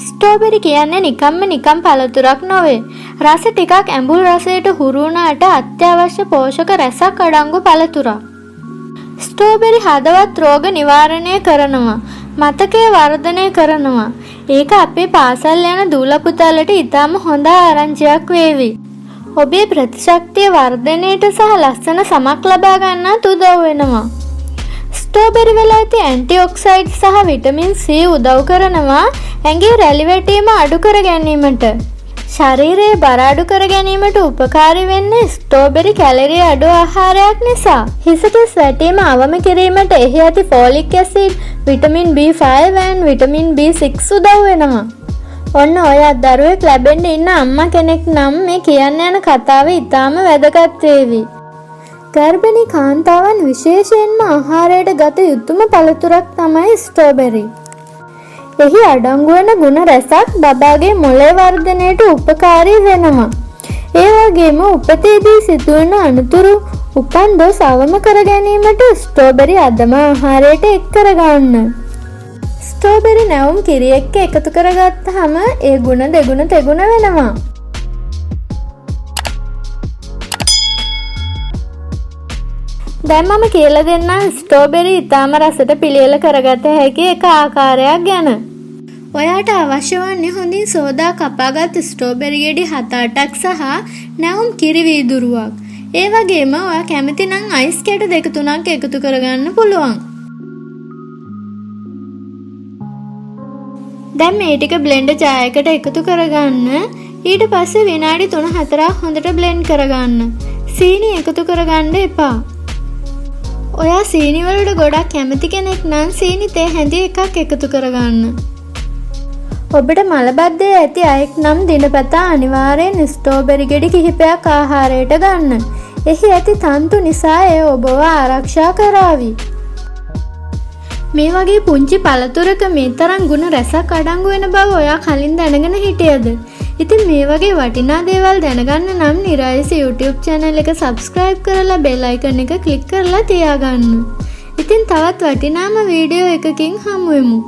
Strawberry කියන්නේ නිකම් පළතුරක් නොවේ. රස ටිකක් ඇඹුල් රසයට හුරු වුණාට අත්‍යවශ්‍ය පෝෂක රැසක් අඩංගු පළතුරක්. ස්ට්‍රෝබෙරි හදවත් රෝග නිවාරණය කරනවා. මතකය වර්ධනය කරනවා. ඒක අපේ පාසල් යන දූල පුතාලට ඉතාම හොඳ ආරංචියක් වේවි. ඔබේ ප්‍රතිශක්තිය වර්ධනයට සහ ලස්සන සමක් ලබා ගන්නත් උදව් වෙනවා. ස්ට්‍රෝබෙරි වල ඇති ඇන්ටිඔක්සයිඩ් සහ විටමින් C උදව් කරනවා ඇඟේ රැලි වැටීම අඩු කර ගැනීමට. ශරීරයේ බර අඩු කර ගැනීමට උපකාරී වෙන්නේ ස්ට්‍රෝබෙරි කැලරි අඩු ආහාරයක් නිසා. හිසකෙස් වැටීම අවම කිරීමට එහි ඇති folic acid, vitamin B5 and vitamin B6 උදව් වෙනවා. ඔන්න ඔය දරුවෙක් ලැබෙන්න ඉන්න අම්මා කෙනෙක් නම් මේ කියන්න යන කතාව ඉතාම වැදගත් වේවි. ගර්භණී කාන්තාවන් විශේෂයෙන්ම ආහාරයට ගත යුතුම පළතුරක් තමයි ස්ට්‍රෝබෙරි. එහි අඩංගු වෙන ගුණ රැසක් බබාගේ මොළේ වර්ධනයට උපකාරී වෙනවා. ඒ වගේම උපතේදී සිදුවන අනතුරු උපන් දොස් අවම කර ගැනීමට ස්ට්‍රෝබෙරි අදම ආහාරයට එක් කරගන්න. ස්ට්‍රෝබෙරි නැවුම් කිරි එක්ක එකතු කරගත්තාම ඒ ගුණ දෙගුණ තෙගුණ වෙනවා. දැන් මම කියලා දෙන්නම් ස්ට්‍රෝබෙරි ඉතාම රසට පිළියෙල කරගත හැකි එක ආකාරයක් ගැන. ඔයාට අවශ්‍ය වන්නේ හොඳින් සෝදා කපාගත් ස්ට්‍රෝබෙරි ගෙඩි 7-8ක් සහ නැවුම් කිරි වීදුරුවක්. ඒ වගේම ඔයා කැමති නම් අයිස් කැට 2-3ක් එකතු කරගන්න පුළුවන්. දැන් මේ ටික බ්ලෙන්ඩර් ජායකට එකතු කරගන්න. ඊට පස්සේ විනාඩි 3-4ක් හොඳට බ්ලෙන්ඩ් කරගන්න. සීනි එකතු කරගන්න එපා. ඔයා සීනි වලට ගොඩක් කැමති කෙනෙක් නම් සීනි තේ හැඳි එකක් එකතු කරගන්න. ඔබට මලබද්ධය ඇති අයෙක් නම් දිනපතා අනිවාර්යෙන් ස්ට්‍රෝබෙරි ගෙඩි කිහිපයක් ආහාරයට ගන්න. එහි ඇති තන්තු නිසා එය ඔබව ආරක්ෂා කරાવી. මේ වගේ පුංචි පළතුරක මේ තරම් ගුණ රැසක් අඩංගු වෙන බව ඔයා කලින් දැනගෙන හිටියද? ඉතින් මේ වගේ වටිනා දේවල් දැනගන්න නම් නිරායස YouTube channel එක subscribe කරලා bell icon එක click කරලා තියාගන්න. ඉතින් තවත් වටිනාම වීඩියෝ එකකින් හමු වෙමු.